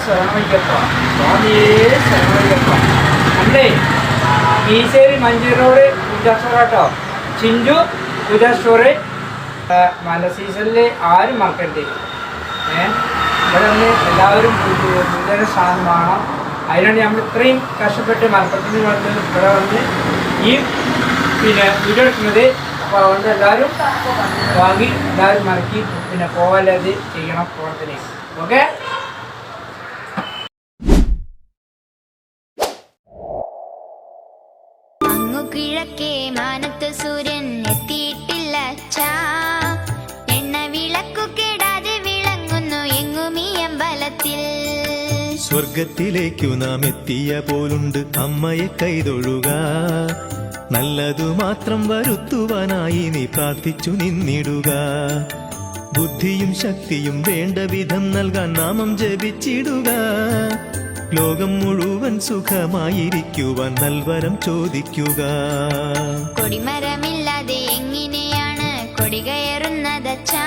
ശരണമയ്യപ്പ, സ്വാമിയേ ശരണമയ്യപ്പ. നമ്മളേ മീശേരി മഞ്ചേരി റോഡ് പൂജ സ്റ്റോറാട്ടോ. ചിഞ്ചു പൂജ സ്റ്റോറ് മല സീസണിൽ ആരും മറക്കരുത്. ഇവിടെ വന്ന് എല്ലാവരും പൂജയുടെ സാധനം വാങ്ങണം. അതിനാണ് നമ്മൾ ഇത്രയും കഷ്ടപ്പെട്ട് മലപ്പുറത്തിന് വന്ന് ഇവിടെ വന്ന് ഈ വീഡിയോ എടുക്കുന്നത്. അപ്പോൾ അതുകൊണ്ട് എല്ലാവരും വാങ്ങി എല്ലാവരും മറക്കി പോവാതെ ചെയ്യണം പ്രവർത്തനം. ഓക്കെ. കിഴക്കേ മാനത്ത് സൂര്യൻ എത്തിയിട്ടില്ല, എണ്ണ വിളക്കു കേടാതെ വിളങ്ങുന്നു എങ്ങുമീ അമ്പലത്തിൽ. സ്വർഗത്തിലേക്കു നാം എത്തിയ പോലുണ്ട് അമ്മയെ കൈതൊഴുക. നല്ലതു മാത്രം വരുത്തുവാനായി നീ പ്രാർത്ഥിച്ചു നിന്നിടുക. ബുദ്ധിയും ശക്തിയും വേണ്ട വിധം നൽകാൻ നാമം ജപിച്ചിടുക. ലോകം മുഴുവൻ സുഖമായിരിക്കുവാൻ നൽവരം ചോദിക്കുക. കൊടിമരമില്ലാതെ എങ്ങനെയാണ് കൊടി കയറുന്നതച്ചാ?